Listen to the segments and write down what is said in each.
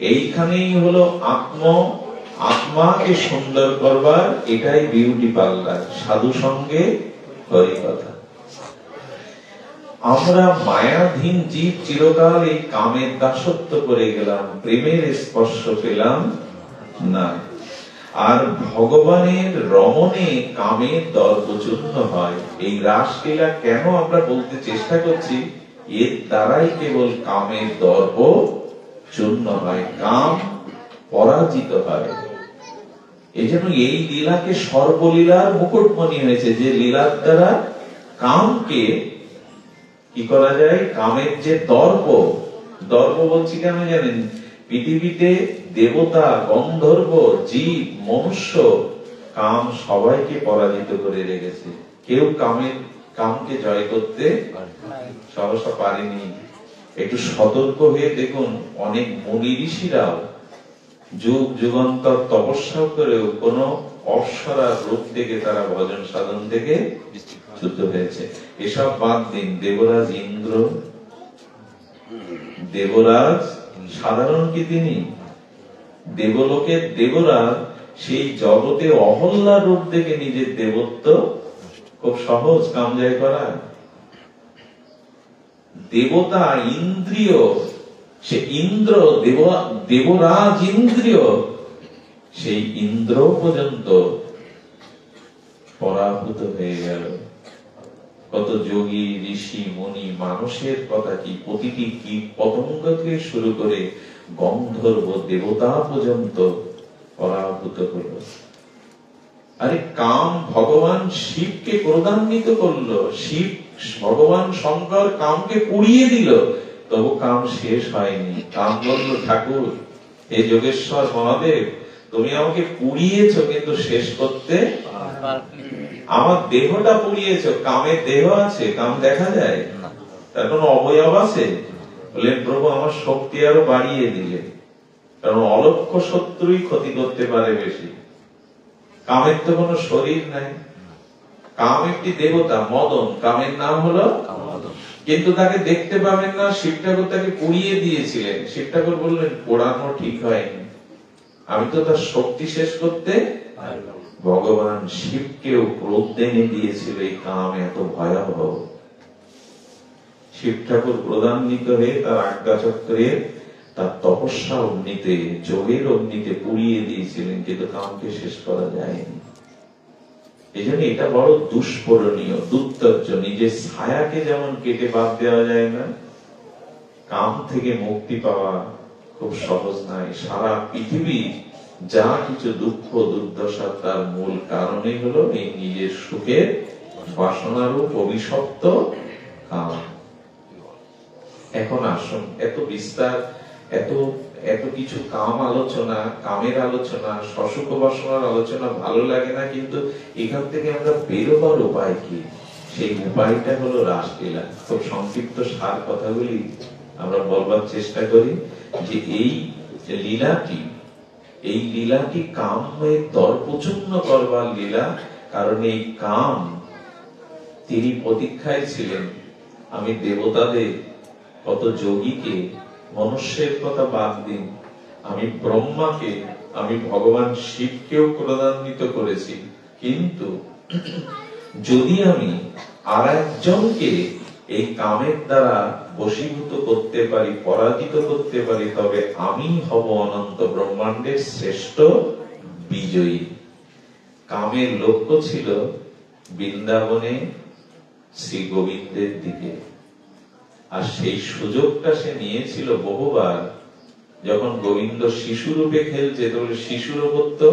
এইখানেই হলো আত্মাকে সুন্দর করবার, এটাই বিউটি পার্লার, সাধু সঙ্গে হরি কথা। আমরা মায়াধীন জীব চিরকাল এই কামের দাসত্ব করে গেলাম, প্রেমের স্পর্শ পেলাম না। আর ভগবানের রমণে কামের দর্পচূর্ণ হয়। এই রাসলীলা কেন আমরা বলতে চেষ্টা করছি, এর দ্বারাই কেবল কামের দর্প চূর্ণ হয়, কাম পরাজিত হয়। এই জন্য এই লীলাকে সর্বলীলার মুকুটমণি হয়েছে, যে লীলার দ্বারা কামকে কি করা যায়, কামের যে দর্প বলছি কেন জানেন, পৃথিবীতে দেবতা, গন্ধর্ব, জীব, মনুষ্য, কাম সবাইকে পরাজিত করে রেখেছে। কেউ কামকে জয় করতে সহসা পারেনি। একটু সতর্ক হয়ে দেখুন, অনেক মুনি ঋষিরাও যুগ যুগান্তর তপস্যা করেও কোন অপ্সরার রূপ থেকে তারা ভজন সাধন থেকে চ্যুত হয়েছে। এসব বাদ দিন, দেবরাজ ইন্দ্র, দেবরাজ সাধারণ কি তিনি? দেবলোকের দেবরাজ সেই জগতে অহল্লা রূপ দেখে নিজের দেবত্ব খুব সহজ কাম জয় করা। দেবতা ইন্দ্রিয়, সে ইন্দ্র, দেবরাজ ইন্দ্রিয়, সেই ইন্দ্র পর্যন্ত পরাভূত হয়ে গেল। কত যোগী, ঋষি, মুনি, মানুষের কথা কি, প্রতিটি কীট পতঙ্গ থেকে শুরু করে গন্ধর্ব, দেবতা পর্যন্ত পরাভূত হলো। আরে কাম ভগবান শিবকে ক্রোধান্বিত করলো, শিব ভগবান শঙ্কর কামকে পুড়িয়ে দিল, তবু কাম শেষ হয়নি। কাম বলল, ঠাকুর, হে যোগেশ্বর মহাদেব, তুমি আমাকে পুড়িয়েছ কিন্তু শেষ করতে, আমার দেহটা পুড়িয়েছ, কামের দেহ আছে, কাম দেখা যায়, তার কোন অবয়ব আছে? বললেন, প্রভু আমার শক্তি আরো বাড়িয়ে দিলে, কারণ অলক্ষ্য শত্রুই ক্ষতি করতে পারে বেশি। কামের তো কোনো শরীর নাই, কাম একটি দেবতা, মদন, কামের নাম হলো, কিন্তু তাকে দেখতে পাবেন না। শিব ঠাকুর তাকে পুড়িয়ে দিয়েছিলেন, শিব ঠাকুর বললেন, পোড়ানো ঠিক হয়নি, আমি তো তার শক্তি শেষ করতে। ভগবান শিবকেও ক্রোধ এনে দিয়েছিল, এই কাম এত ভয়াবহ। শিব ঠাকুর ক্রোধান্বিত হয়ে তার আজ্ঞা চক্রে, তার তপস্যা অগ্নিতে, যোগের অগ্নিতে পুড়িয়ে দিয়েছিলেন, কিন্তু কামকে শেষ করা যায়নি। এই জন্য এটা বড় দুষ্পরণীয়, দুর্তর্য। নিজের ছায়াকে যেমন কেটে বাদ দেওয়া যায় না, কাম থেকে মুক্তি পাওয়া খুব সহজ নয়। সারা পৃথিবী যা কিছু দুঃখ দুর্দশা, তার মূল কারণই হলো এই নিজের সুখের বাসনারূপ অভিশপ্ত কাম। এখন আসুন, এত বিস্তার, এত কিছু কাম আলোচনা, কামের আলোচনা, সসুখ বাসনার আলোচনা ভালো লাগে না, কিন্তু এখান থেকে আমরা বেরোবার উপায় কি? সেই উপায়টা হলো রাসলীলা। খুব সংক্ষিপ্ত সার কথাগুলি আমরা বলবার চেষ্টা করি, যে এই লীলাটি কামের দর্পচূর্ণ করবার লীলা। কারণ এই কাম, তিনি প্রতীক্ষায় ছিলেন, আমি দেবতাদের, কত যোগীকে, মনুষ্যের কথা বাদ দিন, আমি ব্রহ্মাকে, আমি ভগবান শিবকেও ক্রোধান্বিত করেছি, কিন্তু যদি আমি আর একজনকে এই কামের দ্বারা বশীভূত করতে পারি, পরাজিত করতে পারি, তবে আমি হব অনন্ত ব্রহ্মাণ্ডের শ্রেষ্ঠ বিজয়ী। কামের লক্ষ্য ছিল বৃন্দাবনে শ্রী গোবিন্দের দিকে, আর সেই সুযোগটা সে নিয়েছিল বহুবার। যখন গোবিন্দ শিশু রূপে খেলছে, তখন শিশুর উপর তো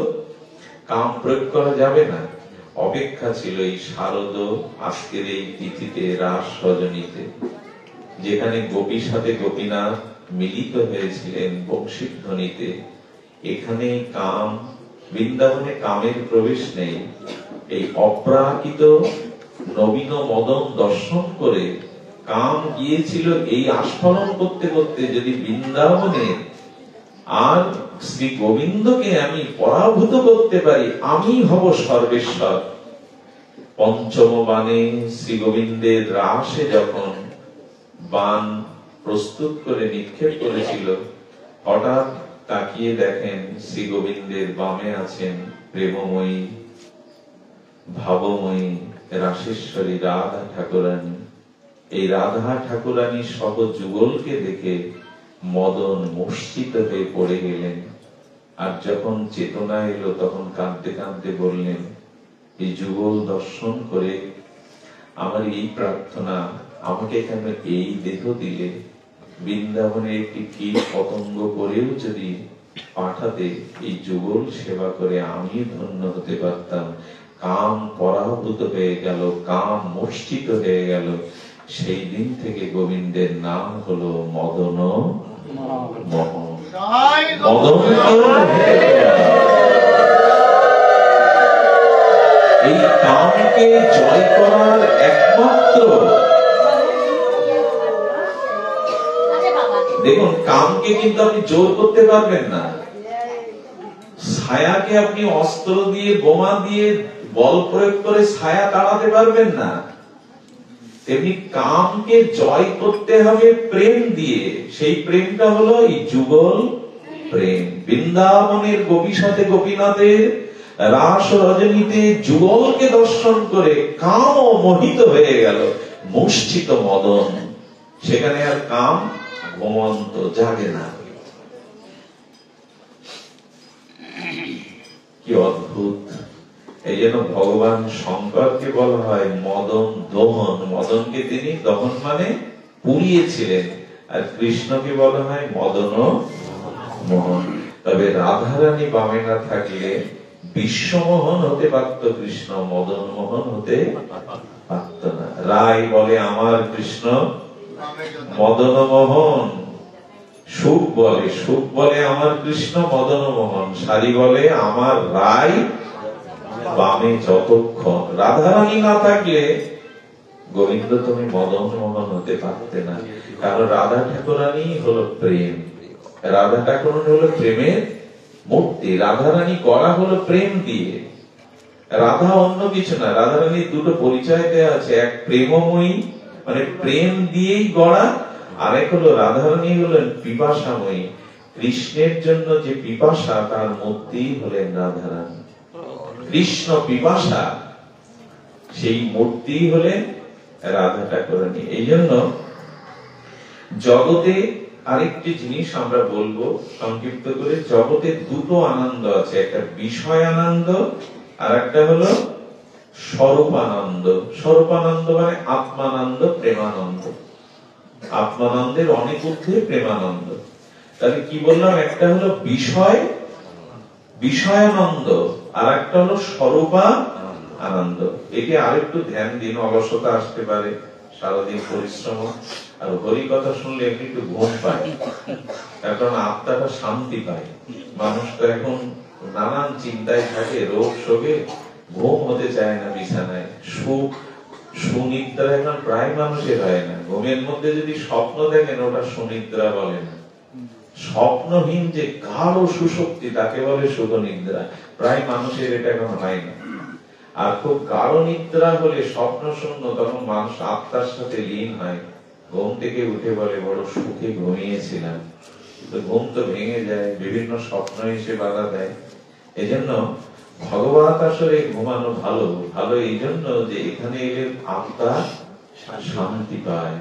কাম প্রয়োগ করা যাবে না। অপেক্ষা ছিল এই শারদ আজকের এই তিথিতে, রাস রজনীতে, যেখানে গোপীর সাথে গোপীনাথ মিলিত হয়েছিলেন বংশীধ্বনিতে। এখানে কাম, বৃন্দাবনে কামের প্রবেশ নেই। এই অপ্রাকৃত নবীন মদন দর্শন করে কাম গিয়েছিল এই আস্ফলন করতে করতে, যদি বৃন্দাবনে আর শ্রী গোবিন্দকে আমি পরাভূত করতে পারি, আমি হব সর্বেশ্বর। পঞ্চম বাণে শ্রী গোবিন্দের রাসে যখন বাণ প্রস্তুত করে নিক্ষেপ করেছিল, হঠাৎ তাকিয়ে দেখেন শ্রী গোবিন্দের বামে আছেন প্রেমময়ী ভাবময়ী রাসেশ্বরী রাধা ঠাকুরানী। এই রাধা ঠাকুরানী সহ যুগলকে দেখে মদন মূর্ছিত হয়ে পড়ে গেলেন। আর যখন চেতনা এলো তখন কাঁদতে কাঁদতে বললেন, এই যুগল দর্শন করে আমার এই প্রার্থনা, আমাকে কেন এই দেহ দিলে? বৃন্দাবনে একটি কীট পতঙ্গ করেও যদি পাঠাতে, এই যুগল সেবা করে আমি ধন্য হতে পারতাম। কাম পরাভূত হয়ে গেল, কাম মূর্ছিত হয়ে গেল। সেই দিন থেকে গোবিন্দের নাম হলো মদন মোহন। এই কামকে জয় করার একমাত্র, দেখুন কামকে কিন্তু আপনি জোর করতে পারবেন না। ছায়াকে আপনি অস্ত্র দিয়ে বোমা দিয়ে বল প্রয়োগ করে ছায়া তাড়াতে পারবেন না। তেমনি কামকে জয় করতে হবে প্রেম দিয়ে। সেই প্রেমটা হলো এই যুগল প্রেম। বৃন্দাবনের গোপী সাথে গোপীনাথের রাস রজনীতে যুগলকে দর্শন করে কাম মোহিত হয়ে গেল, মূর্ছিত মদন। সেখানে আর কাম ঘুমন্ত জাগে না। কি অদ্ভুত! এই জন্য ভগবান শঙ্করকে বলা হয় মদন দহন। মদনকে তিনি দহন মানে পুড়িয়েছিলেন। আর কৃষ্ণকে বলা হয় মদন মোহন। তবে রাধারানী বামে না থাকলে বিশ্বমোহন হতে পারত কৃষ্ণ, মদন মোহন হতে পারত না। রায় বলে আমার কৃষ্ণ মদন মোহন, সুখ বলে আমার কৃষ্ণ মদন মোহন, সারি বলে আমার রায় বামে যতক্ষণ। রাধারানী না থাকলে গোবিন্দ তুমি মদন মোহন হতে পারতে না। কারণ রাধা ঠাকুরানী হলো প্রেম, রাধা ঠাকুরানী হলো প্রেমের মূর্তি। রাধারানী গড়া হলো প্রেম দিয়ে। রাধা অন্য কিছু না। রাধারানীর দুটো পরিচয় দেওয়া আছে, এক প্রেমময়ী মানে প্রেম দিয়েই গড়া, আর এক হলো রাধারানী হলেন পিপাসাময়ী। কৃষ্ণের জন্য যে পিপাসা, তার মূর্তি হলেন রাধারানী। কৃষ্ণ পিপাসা, সেই মূর্তি হলেন রাধা ঠাকুরানী। এই জন্য জগতে আরেকটি জিনিস আমরা বলবো সংক্ষিপ্ত করে, জগতে দুটো আনন্দ আছে, একটা বিষয় আনন্দ আর একটা হলো স্বরূপানন্দ। স্বরূপানন্দ মানে আত্মানন্দ, প্রেমানন্দ। আত্মানন্দের অনেক ঊর্ধ্বে প্রেমানন্দ। তাহলে কি বললাম, একটা হলো বিষয়ানন্দ আর একটা হলো স্বরূপানন্দ। এটি আরেকটু ধ্যান দিন, অলসতা আসতে পারে, সারাদিন পরিশ্রম, আর হরি কথা শুনলে এমনি একটু ঘুম পায়, কারণ আত্মাটা শান্তি পায়। মানুষ তো এখন নানান চিন্তায় থাকে, রোগ শোকে ঘুম হতে চায় না বিছানায়। সুনিদ্রা এখন প্রায় মানুষের হয় না। ঘুমের মধ্যে যদি স্বপ্ন দেখেন, ওটা সুনিদ্রা বলে না। স্বপ্নহীন যে গাঢ় সুশক্তি, তাকে বলে সুখ নিদ্রা। প্রায় মানুষের এটা এখন হয় না। আর খুব গাঢ় নিদ্রা হলে স্বপ্ন শূন্য, তখন মানুষ আত্মার সাথে লীন হয়। ঘুম থেকে উঠে বলে বড় সুখে ঘুমিয়েছিলাম। ঘুম তো ভেঙে যায়, বিভিন্ন স্বপ্ন এসে বাধা দেয়। এই জন্য ভগবত আসলে ঘুমানো ভালো। ভালো এই জন্য যে এখানে এলে আত্মা শান্তি পায়।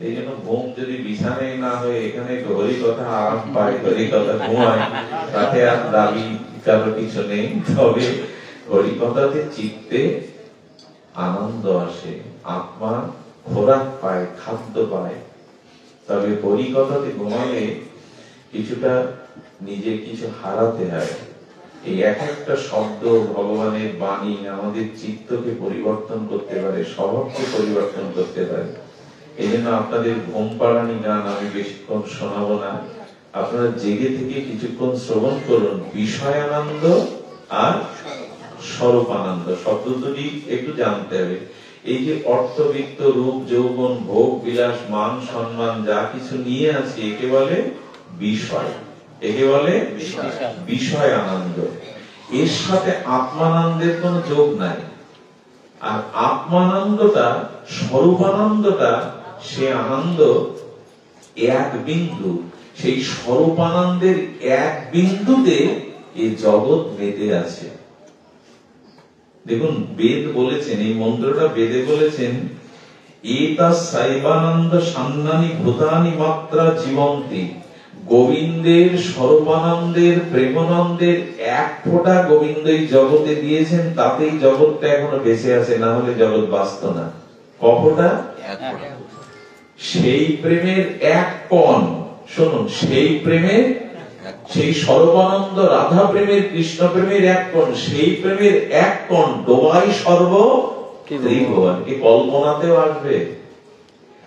এই জন্য ঘুম যদি বিছানায় না হয়ে এখানে হরি কথা আরাম পায়, হরি কথা ঘুমায়, তাতে আর দাবি কারো কিছু নেই। তবে হরি কথাতে চিত্তে আনন্দ আসে, আত্মা খোরাক পায়, খাদ্য পায়। তবে হরি কথাতে ঘুমালে কিছুটা নিজে কিছু হারাতে হয়। এই এক একটা শব্দ ভগবানের বাণী আমাদের চিত্তকে পরিবর্তন করতে পারে, স্বভাবকে পরিবর্তন করতে পারে। এই জন্য আপনাদের ঘুম পাড়ানি গান আমি বেশিক্ষণ শোনাবো না। আপনারা জেগে থেকে কিছুক্ষণ শ্রবণ করুন। বিষয়ানন্দ আর স্বরূপানন্দ শব্দ দুটি একটু জানতে হবে। এই যে অর্থবিত্ত, রূপ, যৌবন, ভোগ বিলাস, মান সম্মান যা কিছু নিয়ে আছে, একে বলে বিষয়, একে বলে বিষয় আনন্দ। এর সাথে আত্মানন্দের কোন যোগ নাই। আর আত্মানন্দটা, স্বরূপানন্দটা, সে আনন্দ এক বিন্দু, সেই স্বরূপানন্দের এক বিন্দুতে এই জগৎ মেতে আছে। দেখুন, বেদ বলেছেন, এই মন্ত্রটা বেদে বলেছেন, এতা সাইবানন্দ সান্নানি ভূতানি মাত্রা জীবন্তি। গোবিন্দের স্বরূপানন্দের প্রেমানন্দের এক ফোঁটা গোবিন্দ এই জগতে দিয়েছেন, তাতেই জগৎটা এখনো বেঁচে আছে, না হলে জগৎ বাঁচত না। কফোটা? সেই প্রেমের এক কণ, শুনুন, সেই প্রেমের, সেই স্বরূপানন্দ রাধা প্রেমের, কৃষ্ণ প্রেমের এক কণ, সেই প্রেমের এক কণ ডোবাই সর্ব ত্রিভুবন। কি কল্পনাতেও আসবে?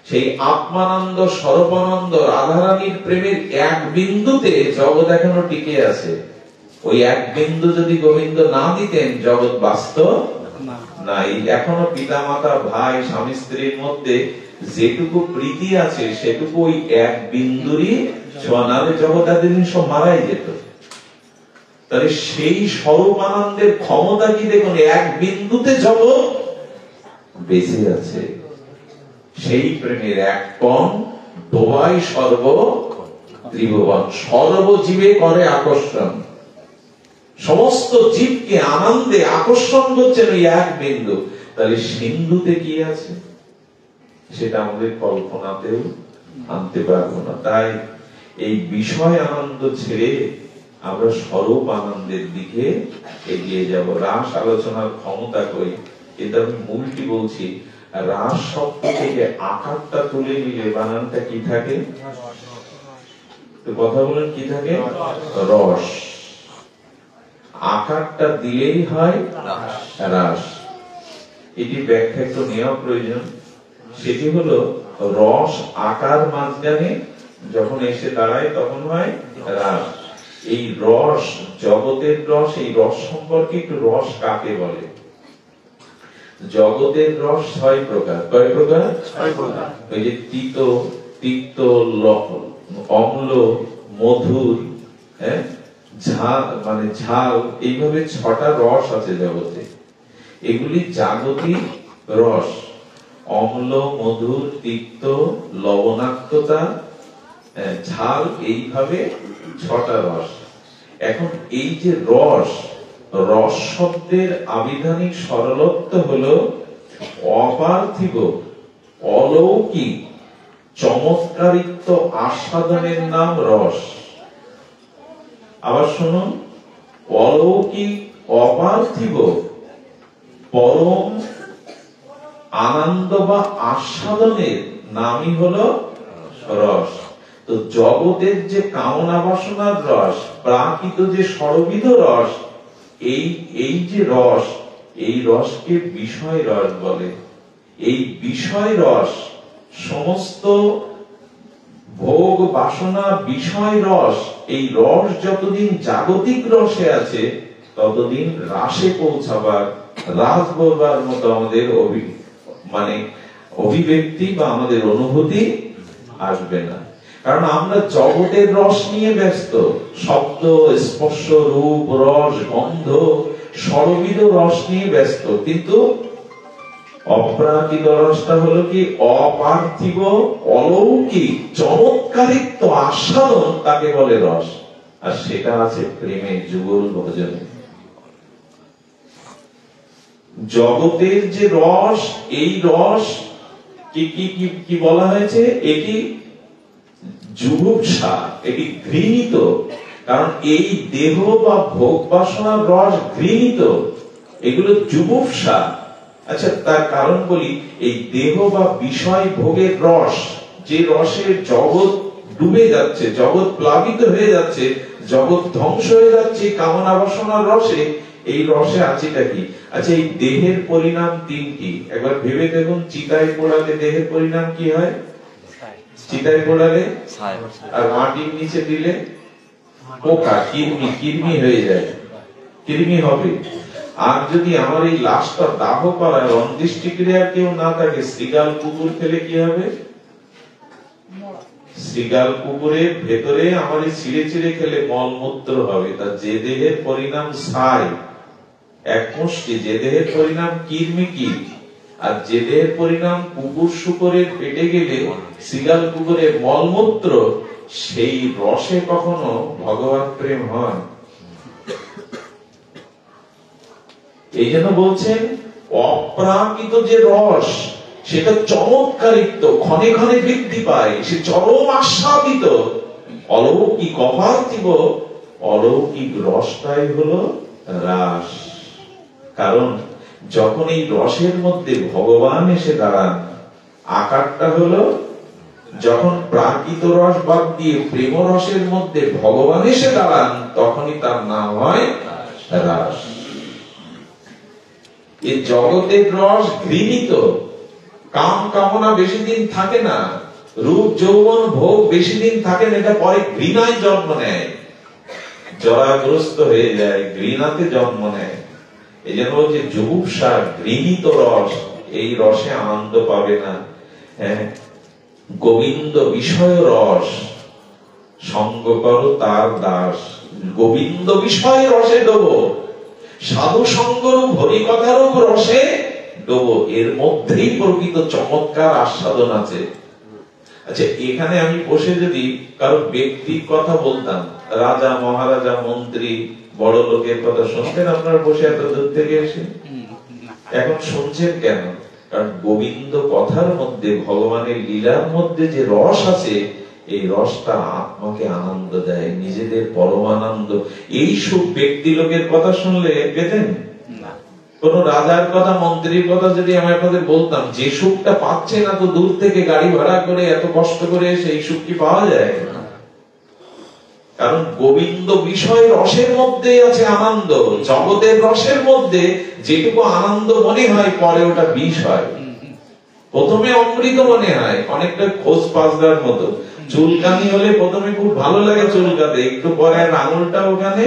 সেই আত্মানন্দ স্বরূপানন্দ রাধারানীর প্রেমের এক বিন্দুতে জগৎ এখনো টিকে আছে। ওই এক বিন্দু যদি গোবিন্দ না দিতেন, জগৎ বাঁচত না। এখনো পিতা মাতা ভাই স্বামী স্ত্রীর মধ্যে যেটুকু প্রীতি আছে সেটুকু ওই এক বিন্দুরই ছোঁয়া, নাহলে জগৎ এতদিন সব মারাই যেত। তাহলে সেই স্বরূপানন্দের ক্ষমতা কি দেখুন, এক বিন্দুতে জগৎ বেঁচে আছে। সেই প্রেমের এক কণ ডোবাই সর্ব ত্রিভুবন। সর্বজীবে করে আকর্ষণ, সমস্ত জীবকে আনন্দে আকর্ষণ করছেন ওই এক বিন্দু। তাহলে সিন্ধুতে কি আছে সেটা আমাদের কল্পনাতেও আনতে পারবো না। তাই এই বিষয় আনন্দ ছেড়ে আমরা স্বরূপ আনন্দের দিকে এগিয়ে যাব। রাস আলোচনার ক্ষমতা কই, এটা আমি মূলটি বলছি। রাস শব্দ থেকে আকারটা তুলে নিলে বানানটা কি থাকে? তো কথা বলেন, কি থাকে? রস। আকারটা দিলেই হয় রাস। এটি ব্যাখ্যা একটু নেওয়া প্রয়োজন। সেটি হলো, রস আকার মাঝখানে যখন এসে দাঁড়ায় তখন হয় রাস। এই রস, জগতের রস, এই রস সম্পর্কে একটু, রস কাকে বলে? জগতের রস ৬ প্রকার। কয় প্রকার? ৬ প্রকার। ওই যে তিত, তিক্ত, অম্ল, মধুর, ঝাল, মানে ঝাল, এইভাবে ৬টা রস আছে জগতে। এগুলি জাগতিক রস। অম্ল, মধুর, তিক্ত, লবণাক্ততা, ঝাল, এইভাবে ৬টা রস। এখন এই যে রস, রস শব্দের আবিধানিক সরলত্ব হলো অপার্থিব, অলৌকিক, চমৎকারিত্ব আস্বাদনের নাম রস। আবার শুনুন, অলৌকিক, অপার্থিব, পরম আনন্দ বা আস্বাদনের নামই হলো রস। তো জগতের যে কামনা বাসনার রস, প্রাকৃত যে সর্ববিধ রস, এই যে রস, এই রসকে বিষয় রস বলে। এই বিষয় রস, সমস্ত ভোগ বাসনা বিষয় রস, এই রস যতদিন জাগতিক রসে আছে ততদিন রাসে পৌঁছাবার, রাস বলবার মতো আমাদের অভিব্যক্তি বা আমাদের অনুভূতি আসবে না। কারণ আমরা জগতের রস নিয়ে ব্যস্ত। শব্দ, স্পর্শ, রূপ, রস, গন্ধ, সর্ববিধ রস নিয়ে ব্যস্ত। কিন্তু অপ্রাকৃত রসটা হলো কি? অপার্থিব, অলৌকিক, চমৎকারিত্ব আস্বাদন, তাকে বলে রস। আর সেটা আছে প্রেমে, যুগল ভজনে। জগতের যে রস, এই রস কি বলা হয়েছে? এটি জুগুপ্সা, এটি ঘৃণিত। কারণ এই দেহ বা ভোগ বাসনার রস ঘৃণিত, এগুলো জুগুপ্সা। আচ্ছা, তার কারণ বলি। এই দেহ বা বিষয় ভোগের রস, যে রসে জগৎ ডুবে যাচ্ছে, জগৎ প্লাবিত হয়ে যাচ্ছে, জগৎ ধ্বংস হয়ে যাচ্ছে কামনা বাসনার রসে, এই রসে আছেটা কি? আচ্ছা, এই দেহের পরিণাম ৩টি। একবার ভেবে দেখুন, চিতায় পোড়ালে দেহের পরিণাম কি হয়? চিতায় পোড়ালে, আর মাটির নিচে দিলে পোকা, কৃমি হয়ে যায়, কৃমি হবে। আর যদি আমার এই লাশটা দাহ করার অন্ত্যেষ্টিক্রিয়া কেউ না থাকে, শ্রীগাল কুকুর খেলে কি হবে? শ্রীগাল কুকুরের ভেতরে আমার ছিঁড়ে ছিঁড়ে খেলে মলমূত্র হবে। তা যে দেহের পরিণাম ছাই, এক মুষ্টি, যে দেহের পরিণাম কৃমি, আর জেদের পরিণাম কুকুর শুকরের পেটে গেলে সিগাল কুকুরের মলমূত্র, সেই রসে কখনো ভগবত প্রেম হয়? এই জন্য বলছেন অপ্রাকৃত যে রস, সেটা চমৎকারিত, ক্ষণে ক্ষণে বৃদ্ধি পায়, সে চরম আস্বাদিত। অলৌকিক অপার্থিব অলৌকিক রসটাই হলো রাস। কারণ যখন এই রসের মধ্যে ভগবান এসে দাঁড়ান, আকারটা হলো, যখন প্রাকৃত রস বাদ দিয়ে প্রেম রসের মধ্যে ভগবান এসে দাঁড়ান, তখনই তার নাম হয় রাস। এই জগতের রস ঘৃণিত, কাম কামনা বেশি দিন থাকে না, রূপ যৌবন ভোগ বেশি দিন থাকে না, এটা পরে ঘৃণায় জন্ম নেয়, জরাগ্রস্ত হয়ে যায়, ঘৃণাতে জন্ম নেয়। এই জন্য বলছে জুগুপ্সা ঘৃণিত রস, এই রসে আনন্দ পাবে না। হ্যাঁ, গোবিন্দ বিষয় রস, সঙ্গ করো তার দাস। গোবিন্দ বিষয় রসে ডোবো, সাধু সঙ্গরূপ হরি কথারূপ রসে ডোবো, এর মধ্যেই প্রকৃত চমৎকার আস্বাদন আছে। আচ্ছা, এখানে আমি বসে যদি কারো ব্যক্তির কথা বলতাম, রাজা মহারাজা মন্ত্রী বড় লোকের কথা শুনতেন আপনারা বসে এত দূর থেকে এসে? এখন শুনছেন কেন? কারণ গোবিন্দ কথার মধ্যে, ভগবানের লীলার মধ্যে যে রস আছে, এই রসটা আত্মাকে আনন্দ দেয়, নিজেদের পরমানন্দ। এই সুখ ব্যক্তি লোকের কথা শুনলে পেতেন? কোন রাজার কথা মন্ত্রীর কথা যদি আমি আপনাদের বলতাম, যে সুখটা পাচ্ছে না, তো দূর থেকে গাড়ি ভাড়া করে এত কষ্ট করে সেই সুখ কি পাওয়া যায়? কারণ গোবিন্দ বিষয় রসের মধ্যে আছে আনন্দ। জগতের রসের মধ্যে যেটুকু আনন্দ মনে হয়, পরে ওটা বিষ হয়। প্রথমে অমৃত মনে হয়, অনেকটা খোঁজ পাঁচদার মতো। চুলকানি হলে প্রথমে খুব ভালো লাগে চুলকাতে, একটু পরে আঙুলটা ওখানে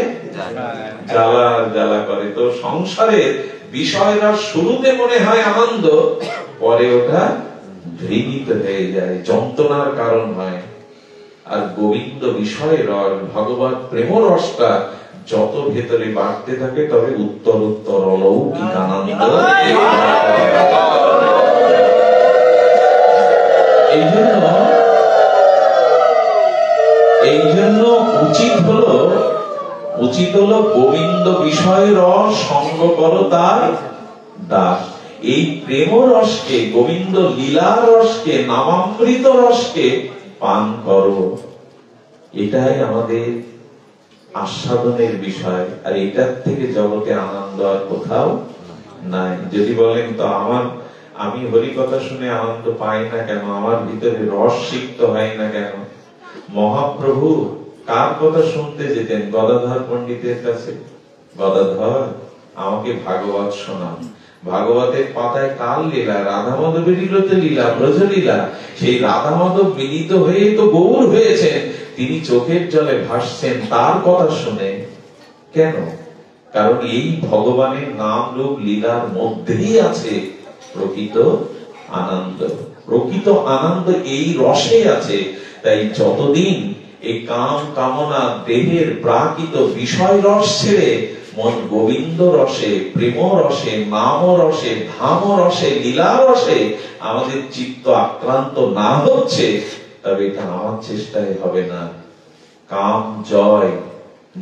জ্বালা জ্বালা করে। তো সংসারের বিষয়টা শুরুতে মনে হয় আনন্দ, পরে ওটা ঘৃণিত হয়ে যায়, যন্ত্রণার কারণ হয়। আর গোবিন্দ বিষয় রস, ভগবত প্রেম রসটা যত ভেতরে বাড়তে থাকে, তবে উত্তর উত্তর অলৌকিক আনন্দ। এই জন্য উচিত হলো গোবিন্দ বিষয় রস সঙ্গ করো তার দাস। এই প্রেম রসকে, গোবিন্দ লীলা রসকে, নামামৃত রসকে পান করো, এটাই আমাদের আস্বাদনের বিষয়। আর এটার থেকে জগতে আনন্দ আর কোথাও নাই। যদি বলেন তো আমি হরি কথা শুনে আনন্দ পাই না কেন, আমার ভিতরে রস সিক্ত হয় না কেন? মহাপ্রভু কার কথা শুনতে যেতেন? গদাধর পণ্ডিতের কাছে। গদাধর, আমাকে ভাগবত শোনান। ভাগবতের পাতায় কার লীলা? রাধা মাধবেরই তো লীলা, ব্রজলীলা। সেই রাধা মাধব মিলিত হয়ে তো গৌর হয়েছেন, তিনি চোখের জলে ভাসছেন তার কথা শুনে। কেন? কারণ এই ভগবানের নাম রূপ লীলার মধ্যেই আছে প্রকৃত আনন্দ। প্রকৃত আনন্দ এই রসে আছে। তাই যতদিন এই কাম কামনা দেহের প্রাকৃত বিষয় রস ছেড়ে মন গোবিন্দ রসে, প্রেম রসে, নাম রসে, ধাম রসে, লীলা রসে আমাদের চিত্ত আক্রান্ত না হচ্ছে, তবে এটা আমার চেষ্টায় হবে না। কাম জয়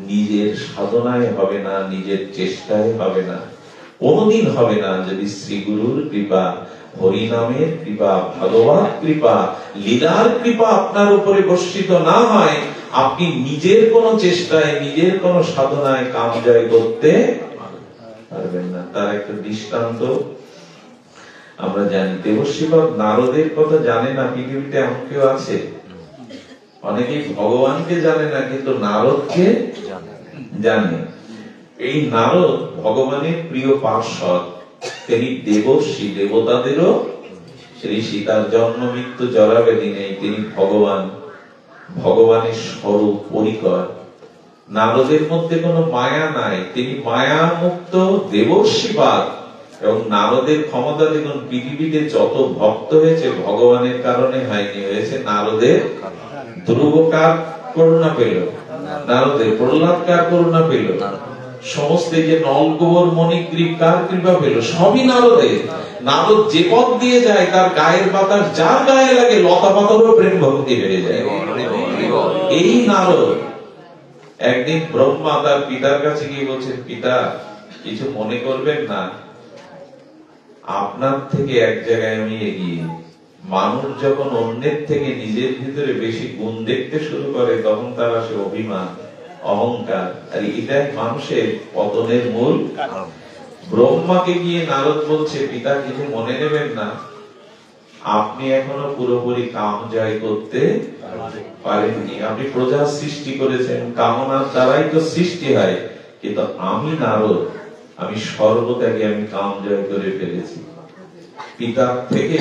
নিজের সাধনায় হবে না, নিজের চেষ্টায় হবে না, কোনদিন হবে না যদি শ্রী গুরুর কৃপা, হরিনামের কৃপা, ভগবত কৃপা, লীলার কৃপা আপনার উপরে বর্ষিত না হয়, আপনি নিজের কোন চেষ্টায়, নিজের কোন সাধনায় কাম জয় করতে পারবেন না। তার একটা দৃষ্টান্ত আমরা জানি। দেবশ্রীপাদ নারদের কথা জানে না পৃথিবীতে এমন কেউ আছে? অনেকেই ভগবানকে জানে না, কিন্তু নারদকে জানে। এই নারদ ভগবানের প্রিয় পার্ষদ, তিনি দেবর্ষি, দেবতাদেরও ঋষি। তার জন্ম মৃত্যু জরাবেদি নেই, তিনি ভগবান, ভগবানের স্বরূপ পরিকর। নারদের মধ্যে কোনো মায়া নাই, তিনি মায়া মুক্ত দেবর্ষিপাদ। এবং নারদের ক্ষমতা দেখুন, পৃথিবীতে যত ভক্ত হয়েছে ভগবানের কারণে হয়নি, হয়েছে নারদের। ধ্রুব কার করুণা পেল? নারদের। প্রহ্লাদ কার করুণা পেল? সমস্ত যে নলগোবর মণিগ্রীব কার কৃপা পেল? সবই নারদের। নারদ যে পথ দিয়ে যায় তার গায়ের বাতাস যার গায়ে লাগে লতা পাতারও প্রেম ভক্তি বেড়ে যায়। এই নারদ একদিন ব্রহ্মা তার পিতার কাছে গিয়ে বলছেন, পিতা কিছু মনে করবেন না, আপনার থেকে এক জায়গায় আমি এগিয়ে। মানুষ যখন অন্যের থেকে নিজের ভিতরে বেশি গুণ দেখতে শুরু করে তখন তার আসে অভিমান, অহংকার, আর এটাই মানুষের পতনের মূল। ব্রহ্মাকে গিয়ে নারদ বলছে, পিতা কিছু মনে নেবেন না, আপনি এখনো পুরোপুরি কাম জয় করতে পারেননি। আপনি প্রজা সৃষ্টি করেছেন, কামনার দ্বারাই তো সৃষ্টি হয়, কিন্তু আমি নারদ, আমি সর্বত্যাগী, আমি কাম জয় করে ফেলেছি। পিতার থেকে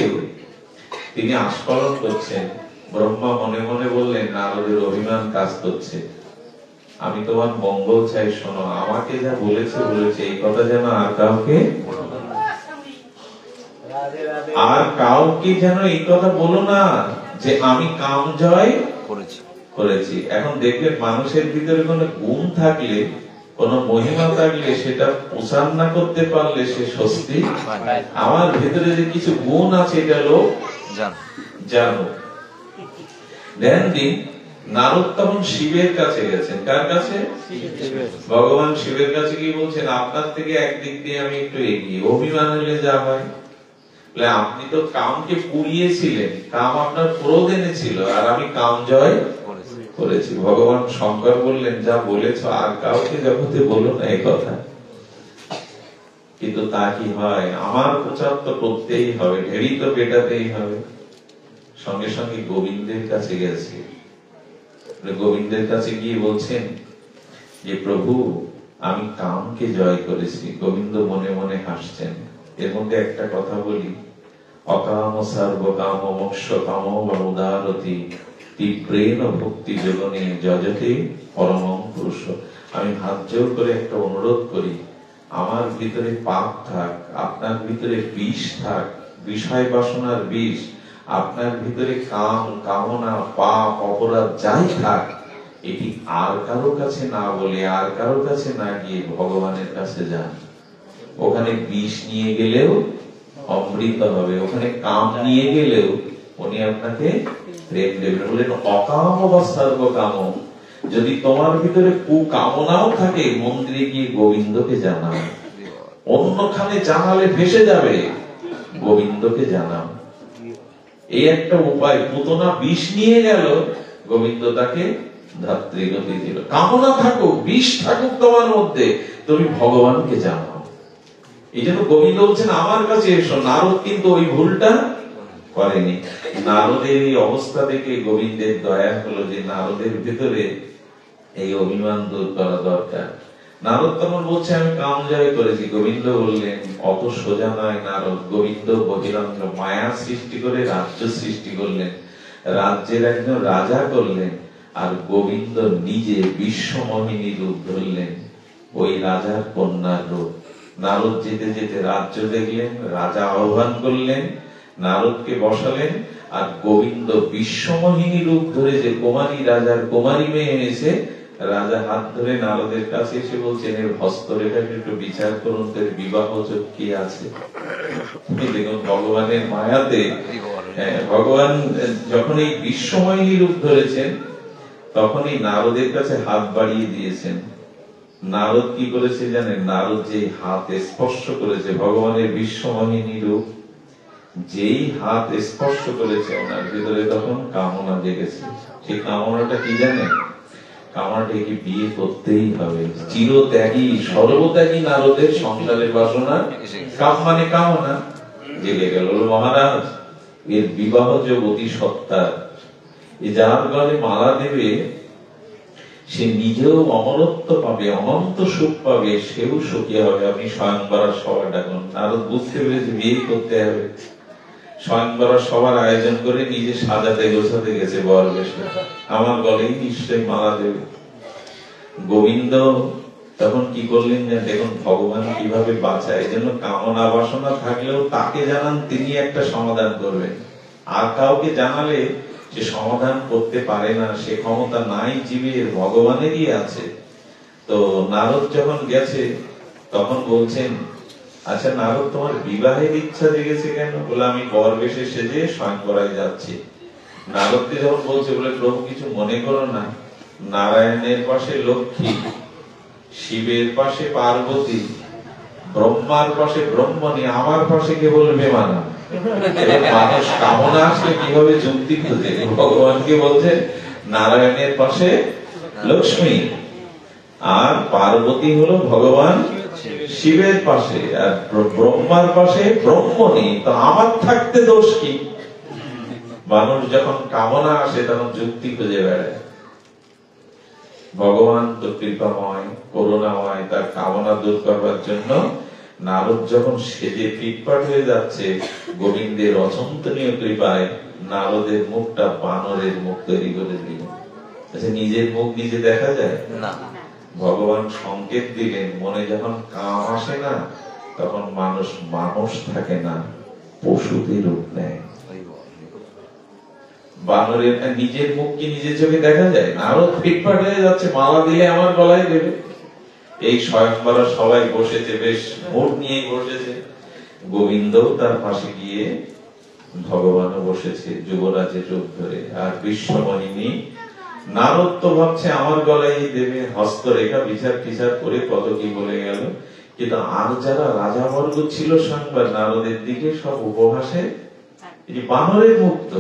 তিনি আস্ফলন করছেন। ব্রহ্মা মনে মনে বললেন, নারদের অভিমান কাজ করছে, আমি তোমার মঙ্গল চাই, শোনো, আমাকে যা বলেছে এই কথা যেন আর কাউকে যেন এই কথা বলো না যে আমি কাম জয় করেছি। এখন দেখবেন মানুষের ভিতরে কোনো গুণ থাকলে, কোন মহিমা থাকলে, সেটা প্রচার না করতে পারলে সে স্বস্তি। আমার ভিতরে যে কিছু গুণ আছে এটা লোক জানো। ধ্যান দিন, নারদ তখন শিবের কাছে গেছেন। কার কাছে? ভগবান শিবের কাছে কি বলছেন, আপনার থেকে একদিক দিয়ে আমি একটু এগিয়ে, অভিমান হলে যা হয়। আপনি তো কামকে পুড়িয়েছিলেন, কাম আপনার ক্রোধ এনেছিল, আর আমি কাম জয় করেছি। ভগবান শঙ্কর বললেন, যা বলেছ আর কাউকে জগতে বলো না এই কথা। কিন্তু তা কি হয়, আমার প্রচার তো করতেই হবে, ঢেরি তো পেটাতেই হবে। সঙ্গে সঙ্গে গোবিন্দের কাছে গেছে। গোবিন্দের কাছে গিয়ে বলছেন যে, প্রভু আমি কামকে জয় করেছি। গোবিন্দ মনে মনে হাসছেন। এর মধ্যে একটা কথা বলি, অকাম সর্বকাম মোক্ষ কাম উদারতি তীব্রেণ ভক্তি যোগনে যজতে পরমং পুরুষ। আমি হাত জোর করে একটা অনুরোধ করি, আমার ভিতরে পাপ থাক, আপনার ভিতরে বিষ থাক, বিষয় বাসনার বিষ, আপনার ভিতরে কাম, কামনা, পাপ, অপরাধ যাই থাক, এটি আর কারো কাছে না বলে, আর কারো কাছে না গিয়ে ভগবানের কাছে যান। ওখানে বিষ নিয়ে গেলেও অমৃত হবে, ওখানে কাম নিয়ে গেলেও উনি আপনাকে প্রেম দেবেন। বলেন অকাম বা সর্বকাম। যদি তোমার ভিতরে কুকামনাও থাকে, মন্দিরে গিয়ে গোবিন্দকে জানাও। অন্যখানে জানালে ভেসে যাবে, গোবিন্দকে জানাও। এই একটা উপায়। পুতনা বিষ নিয়ে গেল, গোবিন্দ তাকে ধাত্রীগতি দিল। কামনা থাকুক, বিষ থাকুক তোমার মধ্যে, তুমি ভগবানকে জানাও। এই জন্য গোবিন্দ বলছেন, আমার কাছে এসো। নারদ কিন্তু ওই ভুলটা করেনি। নারদের এই অবস্থা দেখে গোবিন্দের দয়া হলো যে নারদের ভিতরে এই অভিমান দূর করা দরকার। নারদ তখন বলছে, আমি কাম জয় করেছি। গোবিন্দ বললেন, অত সোজা নয় নারদ। গোবিন্দ বহিরঙ্গ মায়া সৃষ্টি করে রাজ্য সৃষ্টি করলেন, রাজ্যের একজন রাজা করলেন, আর গোবিন্দ নিজে বিশ্বমোহিনী রূপ ধরলেন, ওই রাজার কন্যার রূপ। নারদ যেতে যেতে রাজ্য দেখলেন, রাজা আহ্বান করলেন, নারদকে বসালেন, আর গোবিন্দ বিশ্বমোহিনী রূপ ধরে যে কুমারী রাজার কুমারী মেয়ে এনেছে, রাজা হাত ধরে নারদের কাছে এসে বলছেন, এর হস্তরেখাকে একটু বিচার করুন, এর বিবাহ যোগ কি আছে। দেখুন ভগবানের মায়াতে, ভগবান যখন এই বিশ্বমোহিনী রূপ ধরেছেন, তখনই নারদের কাছে হাত বাড়িয়ে দিয়েছেন। নারদ কি করেছে জানেন? নারদ যে হাত স্পর্শ করেছে, ভগবানের বিশ্বমোহিনী রূপ, যেই হাত স্পর্শ করেছে, ওনার ভিতরে তখন কামনা জেগেছে। সেই কামনাটা কি জানেন? কামনাটা কি বিয়ে করতেই হবে। চিরত্যাগী, সর্বত্যাগী নারদের সংসারের বাসনা, কাম মানে কামনা জেগে গেল। মহারাজ, এর বিবাহ যোগ অতি সত্তার। যার গলে মালা দেবে, সে নিজেও অমরত্ব পাবে, অনন্ত সুখ পাবে, সেও সুখী হবে। আপনি স্বয়ংবর সভা ডাকুন। নারদ বুঝতে পেরেছে বিয়ে করতে হবে। স্বয়ংবর সবার আয়োজন করে নিজে সাজাতে গোছাতে গেছে বর বেশে, আমার গলেই নিশ্চয়ই মালা দেবে। গোবিন্দ তখন কি করলেন, দেখুন ভগবান কিভাবে বাঁচায়। এই জন্য কামনা বাসনা থাকলেও তাকে জানান, তিনি একটা সমাধান করবেন। আর কাউকে জানালে যে সমাধান করতে পারে না, সে ক্ষমতা নাই জীবের, ভগবানেরই আছে। তো নারদ যখন গেছে, তখন বলছেন আচ্ছা নারদ, তোমার বিবাহের ইচ্ছা জেগেছে কেন? বলে আমি বর বেশে সেজে স্বয়ংবরায় যাচ্ছি। নারদকে যখন বলছে, বলে প্রভু কিছু মনে করো না, নারায়ণের পাশে লক্ষ্মী, শিবের পাশে পার্বতী, ব্রহ্মার পাশে ব্রহ্মণী, আমার পাশে কেবল বেমানা। মানুষ কামনা আসলে কিভাবে যুক্তি খুঁজে? ভগবানকে বলছে নারায়ণের পাশে লক্ষ্মী, আর পার্বতী হলো ভগবান শিবের পাশে, আর ব্রহ্মার পাশে ব্রহ্মণী। তো আমার থাকতে দোষ কি? মানুষ যখন কামনা আসে তখন যুক্তি খুঁজে বেড়ায়। ভগবান তো কৃপাময়, করুণাময়, তার কামনা দূর করবার জন্য নারদ যখন সেজে ফিটফাট হয়ে যাচ্ছে, গোবিন্দের অচন্তনীয় কৃপায় নারদের মুখটা বানরের মুখ তৈরি করে দিল। আচ্ছা, নিজের মুখ নিজে দেখা যায় না। ভগবান সংকেত দিলেন, মনে যখন কাম আসে না, তখন মানুষ মানুষ থাকে না, পশুদের রূপ নেয়। বানরের নিজের মুখ কি নিজের চোখে দেখা যায়? নারদ ফিটফাট হয়ে যাচ্ছে, মালা দিলে আমার গলায় দেবে। এই স্বয়ংবরা সবাই বসেছে, বেশ মুড নিয়ে বসেছে। গোবিন্দও তার পাশে গিয়ে, ভগবানও বসেছে যুবরাজের রূপ ধরে। আর বিশ্বমোহিনী, নারদ তো ভাবছে আমার গলায় দেবে, হস্তরেখা বিচার টিচার করে কত কি বলে গেল। কিন্তু আর যারা রাজাবর্গ ছিল সংবাদ নারদের দিকে, সব উপহাসে বানরের মুক্ত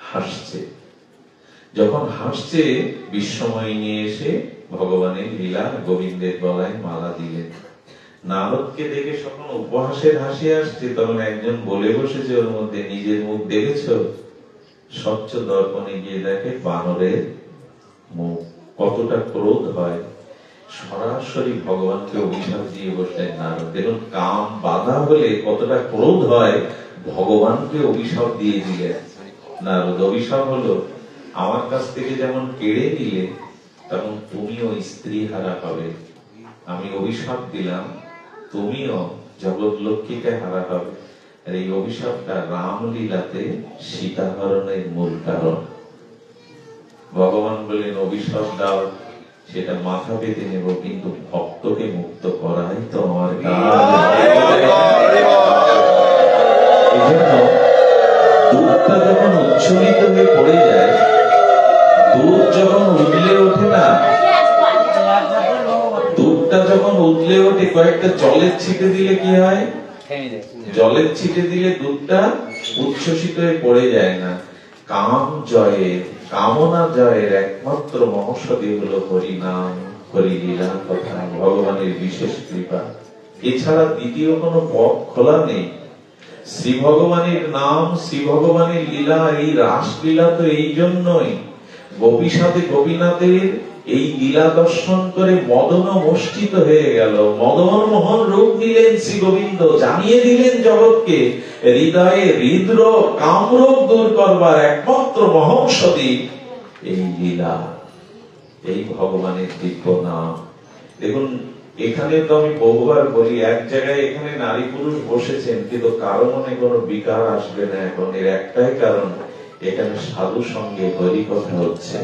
হাসছে। যখন হাসছে, বিশ্বমোহিনী এসে ভগবানের লীলা গোবিন্দের গলায় মালা দিলেন। নারদকে দেখে যখন উপহাসের হাসি আসছে, তখন একজন বলে বসেছে ওর মধ্যে, নিজের মুখ দেখেছ? স্বচ্ছ দর্পণে গিয়ে দেখে বানরের মুখ। কতটা ক্রোধ হয়! সরাসরি ভগবানকে অভিশাপ দিয়ে বসলেন নারদ। দেখুন, কাম বাধা হলে কতটা ক্রোধ হয়, ভগবানকে অভিশাপ দিয়ে দিলেন নারদ। অভিশাপ হলো, আমার কাছ থেকে যেমন কেড়ে নিলে, তখন তুমিও স্ত্রী হারা হবে। আমি অভিশাপ দিলাম, তুমিও জগৎ লক্ষ্মীকে হারা হবে। আর এই অভিশাপটা রামলীলাতে সীতাহরণের মূল কারণ। ভগবান বলেন, অভিশাপ দাও, সেটা মাথা পেতে নেব, কিন্তু ভক্তকে মুক্ত করাই তো আমার কাজ। এই জন্য দুধটা যখন উচ্ছ্বলিত হয়ে পড়ে যায়, দুধ যখন উঠলে ওঠে না, দুধটা যখন উঠলে ওঠে, কয়েকটা জলের ছিটে দিলে কি হয়? জলের ছিটে দিলে দুধটা উচ্ছ্বসিত হয়ে পড়ে যায় না। কাম জয়ের, কামনা জয়ের একমাত্র মহৌষধি হলো হরিনাম, হরিলীলা কথা, ভগবানের বিশেষ কৃপা। এছাড়া দ্বিতীয় কোনো পথ খোলা নেই। শ্রী ভগবানের নাম, শ্রী ভগবানের লীলা, এই রাসলীলা তো এই জন্যই। গোপী সাথে গোপীনাথের এই লীলা দর্শন করে মদন মোষ্টিত হয়ে গেল। মদন মোহন রূপ নিলেন শ্রী গোবিন্দ, জানিয়ে দিলেন জগৎকে হৃদয়ে হৃদরোগ, কামরোগ দূর করবার একমাত্র মহৌষধি এই লীলা, এই ভগবানের দিব্য নাম। দেখুন, এখানে তো আমি বহুবার বলি, এক জায়গায় এখানে নারী পুরুষ বসেছেন, কিন্তু কারো মনে কোনো বিকার আসবে না এখন। এর একটাই কারণ, এখানে সাধু সঙ্গে হরি কথা হচ্ছে।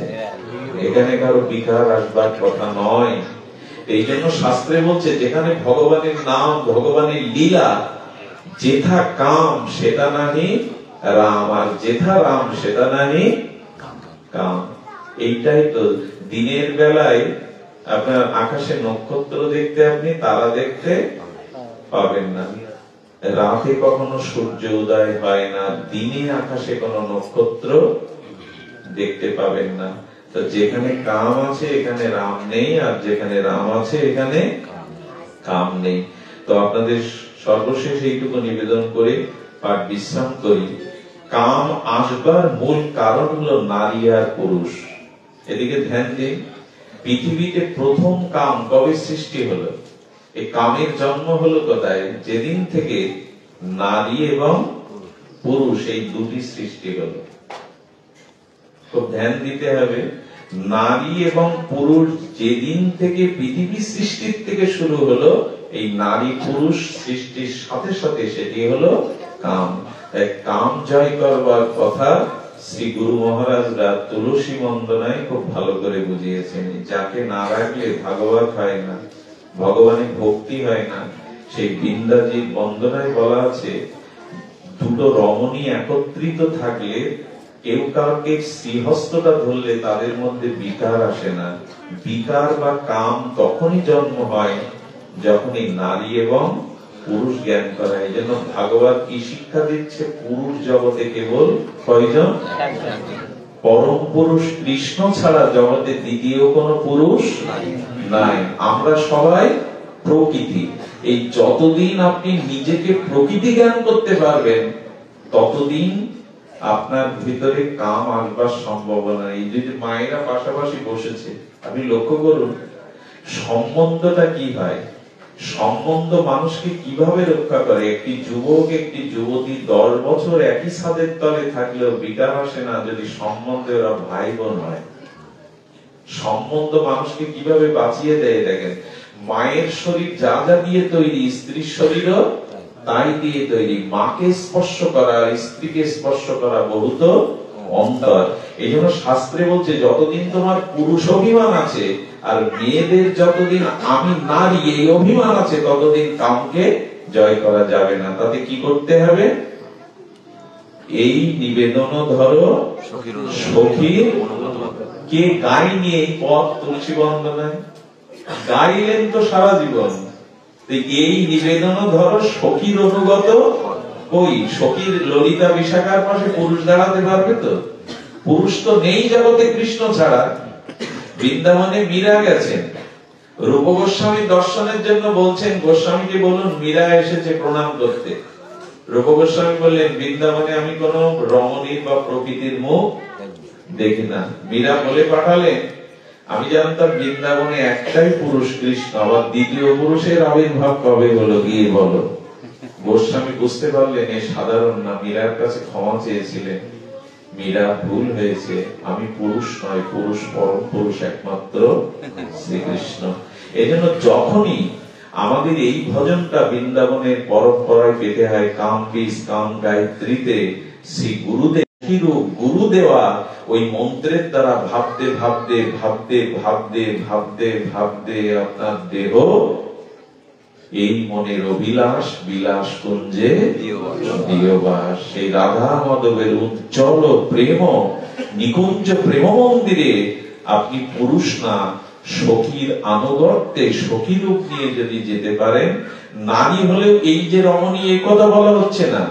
এখানে কারো বিকার আসবার কথা নয়। এই জন্য শাস্ত্রে বলছে, যেখানে ভগবানের নাম, ভগবানের লীলা, যেথা কাম সেটা নাহি রাম, আর যেথা রাম সেটা নাহি কাম। এইটাই তো দিনের বেলায় আপনার আকাশে নক্ষত্র দেখতে, আপনি তারা দেখতে পাবেন না। রাতে কখনো সূর্য উদয় হয় না, দিনে আকাশে কোনো নক্ষত্র দেখতে পাবেন না। তো যেখানে কাম আছে এখানে রাম নেই, আর যেখানে রাম আছে এখানে কাম নেই। তো আপনাদের সর্বশেষ এইটুকু নিবেদন করে পাঠ বিশ্রাম করি। কাম আসবার মূল কারণ হলো নারী আর পুরুষ। এদিকে ধ্যান দিন। পৃথিবীতে প্রথম কাম কবে সৃষ্টি হলো? এই কামের জন্ম হলো কোথায়? যেদিন থেকে নারী এবং পুরুষ এই দুটি সৃষ্টি হলো। খুব ধ্যান দিতে হবে। নারী এবং পুরুষ যেদিন থেকে পৃথিবী সৃষ্টির থেকে শুরু হলো, এই নারী পুরুষ সৃষ্টির সাথে সাথে সেটি হলো কাম। কাম জয় করবার কথা শ্রী গুরু মহারাজরা তুলসী বন্দনায় খুব ভালো করে বুঝিয়েছেন। যাকে না রাখলে ভাগবত হয় না, ভগবানের ভক্তি হয় না, সেই বৃন্দাজির বন্দনায় বলা আছে, দুটো রমণী একত্রিত থাকলে কেউ কাউকে শ্রীহস্তটা ধরলে তাদের মধ্যে বিকার আসে না। বিকার বা কাম তখনই জন্ম হয় যখন এই নারী এবং পুরুষ জ্ঞান করা। এই জন্য ভাগবত কি শিক্ষা দিচ্ছে, পুরুষ জগতে কেবল কয়জন? পরম পুরুষ কৃষ্ণ ছাড়া জগতে দ্বিতীয় কোন পুরুষ নাই। আমরা সবাই প্রকৃতি। এই যতদিন আপনি নিজেকে প্রকৃতি জ্ঞান করতে পারবেন ততদিন আপনার ভিতরে কাম আসবার সম্ভাবনা। এই যে মায়েরা পাশাপাশি বসেছে, আপনি লক্ষ্য করুন সম্বন্ধটা কি হয়, সম্বন্ধ মানুষকে কিভাবে রক্ষা করে। একটি যুবক একটি যুবতী 10 বছর একই ছাদের তলে থাকলেও বিকার আসে না যদি সম্বন্ধে ওরা ভাই বোন হয়। সম্বন্ধ মানুষকে কিভাবে বাঁচিয়ে দেয় দেখেন। মায়ের শরীর যা যা দিয়ে তৈরি, স্ত্রীর শরীরও তাই দিয়ে তৈরি। মাকে স্পর্শ করা, স্ত্রীকে স্পর্শ করা বহুত অন্তর। এই জন্য শাস্ত্রে বলছে যতদিন তোমার পুরুষ অভিমান আছে আর মেয়েদের যতদিন আমি নারী এই অভিমান আছে ততদিন কামকে জয় করা যাবে না। তাতে কি করতে হবে? এই নিবেদন ধরো সখীর, কে গাইনি এই পথ তুলসী বন্দনায়? গাইলেন তো সারা জীবন। এই নিবেদন ধরো সখীর অনুগত কই? সখীর ললিতা বিশাখার পাশে পুরুষ দাঁড়াতে পারবে তো? পুরুষ তো নেই জগতে কৃষ্ণ ছাড়া। বৃন্দাবনে মীরা গেছেন, রূপ গোস্বামী দর্শনের জন্য বলছেন গোস্বামীকে বলুন মীরা এসেছে প্রণাম করতে। রূপ গোস্বামী বললেন বৃন্দাবনে আমি কোন রমণীর বা প্রকৃতির মুখ দেখি না। মীরা বলে পাঠালেন আমি জানতাম বৃন্দাবনে একটাই পুরুষ কৃষ্ণ, আবার দ্বিতীয় পুরুষের আবির্ভাব কবে হলো গিয়ে বলো। গোস্বামী বুঝতে পারলেন এ সাধারণ না, মীরার কাছে ক্ষমা চেয়েছিলেন। মীরা ভুল হয়েছে, আমি পুরুষ নয়, পুরুষ পরম পুরুষ একমাত্র শ্রীকৃষ্ণ। এই জন্য যখনই আমাদের এই ভজনটা বৃন্দাবনের পরম্পরায় পেতে হয়, কাম বীজ কাম গায়ত্রীতে শ্রী গুরুদেব গুরু দেওয়া ওই মন্ত্রের দ্বারা ভাবতে ভাবতে ভাবতে ভাবতে ভাবতে ভাবতে আপনার দেহ এই মনের অভিলাষ বিলাস কুঞ্জে দিয়বাস। সেই রাধা মাধবের উজ্জ্বল প্রেম নিকুঞ্জ প্রেম মন্দিরে আপনি পুরুষ না সখীর আনুগত্যে সখী রূপ নিয়ে যদি যেতে পারেন, নারী হলেও এই যে রমণী এই কথা বলা হচ্ছে না।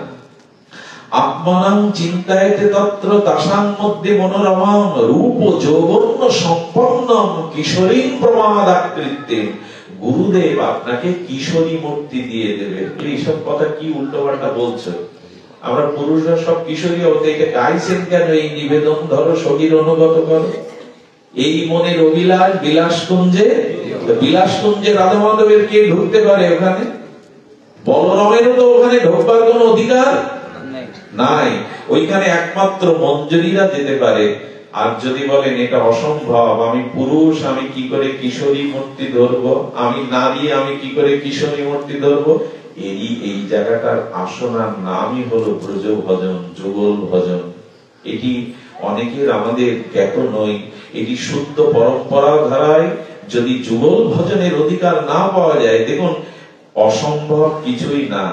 আত্মানাং চিন্তায়তে তত্র তাসাং মধ্যে মনোরমাং রূপ যৌবন্য সম্পন্নম কিশোরীং প্রমাদাকৃত্যে। গুরুদেব আপনাকে কিশোরী মূর্তি দিয়ে দেবে। এইসব কথা কি উল্টোপাল্টা বলছো? আমরা পুরুষরা সব কিশোরী হতে, এটা গাইছেন কেন? এই নিবেদন ধরো সখীর অনুগত করো, এই মনের অভিলাষ বিলাস কুঞ্জে। বিলাস কুঞ্জে রাধা মাধবের কে ঢুকতে পারে? ওখানে বলরামেরও তো ওখানে ঢোকবার কোন অধিকার নাই। ওইখানে একমাত্র মঞ্জরীরা যেতে পারে। আর যদি বলেন এটা অসম্ভব, আমি পুরুষ আমি কি করে কিশোরী মূর্তি ধরবো, আমি নারী আমি কি করে কিশোরী মূর্তি ধরবো, এই জায়গাটার আসনার নামই হলো ব্রজ ভজন, যুগল ভজন। এটি অনেকের আমাদের জ্ঞাত নয়। এটি শুদ্ধ পরম্পরা ধারায় যদি যুগল ভজনের অধিকার না পাওয়া যায়, দেখুন অসম্ভব কিছুই না।